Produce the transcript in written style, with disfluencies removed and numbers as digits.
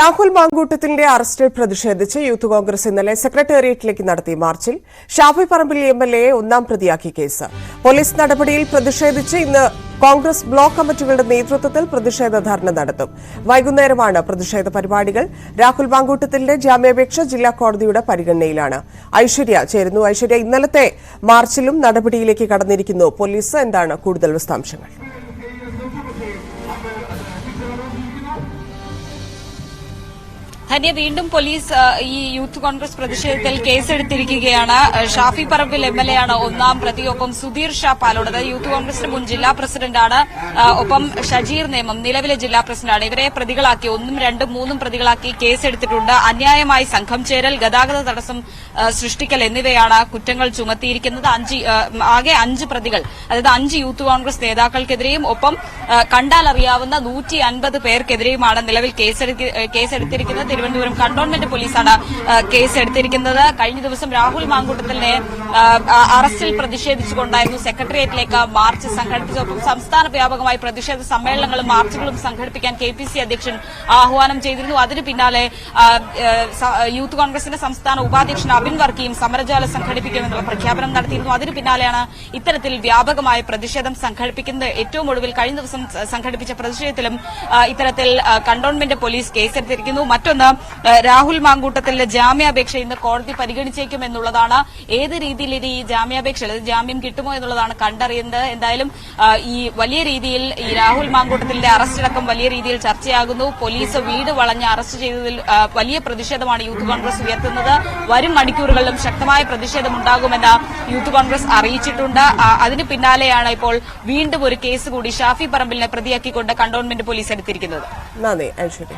രാഹുൽ മാങ്കൂട്ടത്തിന്റെ അറസ്റ്റിൽ പ്രതിഷേധിച്ച് യൂത്ത് കോൺഗ്രസ് ഇന്നലെ സെക്രട്ടേറിയറ്റിലേക്ക് നടത്തിയ മാർച്ചിൽ ഷാഫി പറമ്പിൽ എംഎൽഎയെ ഒന്നാം പ്രതിയാക്കി കേസ്. പോലീസ് നടപടിയിൽ പ്രതിഷേധിച്ച് ഇന്ന് കോൺഗ്രസ് ബ്ലോക്ക് കമ്മിറ്റികളുടെ നേതൃത്വത്തിൽ പ്രതിഷേധ ധർണ നടത്തും. വൈകുന്നേരമാണ് പ്രതിഷേധ പരിപാടികൾ. രാഹുൽ മാങ്കൂട്ടത്തിന്റെ ജാമ്യാപേക്ഷ ജില്ലാ കോടതിയുടെ പരിഗണനയിലാണ്. ഐശ്വര്യ ചേരുന്നു. ഐശ്വര്യ, ഇന്നലത്തെ മാർച്ചിലും നടപടിയിലേക്ക് കടന്നിരിക്കുന്നു പോലീസ്. എന്താണ് കൂടുതൽ വിശദാംശങ്ങൾ? ധന്യ, വീണ്ടും പോലീസ് ഈ യൂത്ത് കോൺഗ്രസ് പ്രതിഷേധത്തിൽ കേസെടുത്തിരിക്കുകയാണ്. ഷാഫി പറമ്പിൽ എംഎൽഎ ആണ് ഒന്നാം പ്രതി. ഒപ്പം സുധീർ ഷാ പാലോടത് യൂത്ത് കോൺഗ്രസിന്റെ മുൻ ജില്ലാ പ്രസിഡന്റാണ്. ഒപ്പം ഷജീർ നേമം നിലവിലെ ജില്ലാ പ്രസിഡന്റാണ്. ഇവരെ പ്രതികളാക്കി 1, 2, 3 പ്രതികളാക്കി കേസെടുത്തിട്ടുണ്ട്. അന്യായമായി സംഘം ചേരൽ, ഗതാഗത തടസ്സം സൃഷ്ടിക്കൽ എന്നിവയാണ് കുറ്റങ്ങൾ ചുമത്തിയിരിക്കുന്നത്. ആകെ 5 പ്രതികൾ, അതായത് 5 യൂത്ത് കോൺഗ്രസ് നേതാക്കൾക്കെതിരെയും ഒപ്പം കണ്ടാലറിയാവുന്ന 150 പേർക്കെതിരെയുമാണ് നിലവിൽ കേസെടുത്തിരിക്കുന്നത്. തിരുവനന്തപുരം കന്റോൺമെന്റ് പോലീസാണ് കേസെടുത്തിരിക്കുന്നത്. കഴിഞ്ഞ ദിവസം രാഹുൽ മാങ്കൂട്ടത്തിനെ അറസ്റ്റിൽ പ്രതിഷേധിച്ചുകൊണ്ടായിരുന്നു സെക്രട്ടേറിയറ്റിലേക്ക് മാർച്ച് സംഘടിപ്പിച്ചതൊപ്പം സംസ്ഥാന വ്യാപകമായി പ്രതിഷേധ സമ്മേളനങ്ങളും മാർച്ചുകളും സംഘടിപ്പിക്കാൻ കെപിസിസി അധ്യക്ഷൻ ആഹ്വാനം ചെയ്തിരുന്നു. അതിന് പിന്നാലെ യൂത്ത് കോൺഗ്രസിന്റെ സംസ്ഥാന ഉപാധ്യക്ഷൻ അബിൻ വർക്കിയും സമരജാല സംഘടിപ്പിക്കുമെന്നുള്ള പ്രഖ്യാപനം നടത്തിയിരുന്നു. അതിന് പിന്നാലെയാണ് ഇത്തരത്തിൽ വ്യാപകമായ പ്രതിഷേധം സംഘടിപ്പിക്കുന്നത്. ഏറ്റവും ഒടുവിൽ കഴിഞ്ഞ ദിവസം സംഘടിപ്പിച്ച പ്രതിഷേധത്തിലും ഇത്തരത്തിൽ കന്റോൺമെന്റ് പോലീസ് കേസെടുത്തിരിക്കുന്നു. മറ്റൊന്ന്, രാഹുൽ മാങ്കൂട്ടത്തിന്റെ ജാമ്യാപേക്ഷ ഇന്ന് കോടതി പരിഗണിച്ചേക്കും എന്നുള്ളതാണ്. ഏത് രീതിയിൽ ഈ ജാമ്യാപേക്ഷ, ജാമ്യം കിട്ടുമോ എന്നുള്ളതാണ് കണ്ടറിയുന്നത്. എന്തായാലും ഈ വലിയ രീതിയിൽ ഈ രാഹുൽ മാങ്കൂട്ടത്തിന്റെ അറസ്റ്റടക്കം വലിയ രീതിയിൽ ചർച്ചയാകുന്നു. പോലീസ് വീട് വളഞ്ഞ് അറസ്റ്റ് ചെയ്തതിൽ വലിയ പ്രതിഷേധമാണ് യൂത്ത് കോൺഗ്രസ് ഉയർത്തുന്നത്. വരും മണിക്കൂറുകളിലും ശക്തമായ പ്രതിഷേധമുണ്ടാകുമെന്ന് യൂത്ത് കോൺഗ്രസ് അറിയിച്ചിട്ടുണ്ട്. അതിന് പിന്നാലെയാണ് ഇപ്പോൾ വീണ്ടും ഒരു കേസ് കൂടി ഷാഫി പറമ്പിലിനെ പ്രതിയാക്കിക്കൊണ്ട് കന്റോൺമെന്റ് പോലീസ് എടുത്തിരിക്കുന്നത്. നന്ദി ഐശ്വര്യ.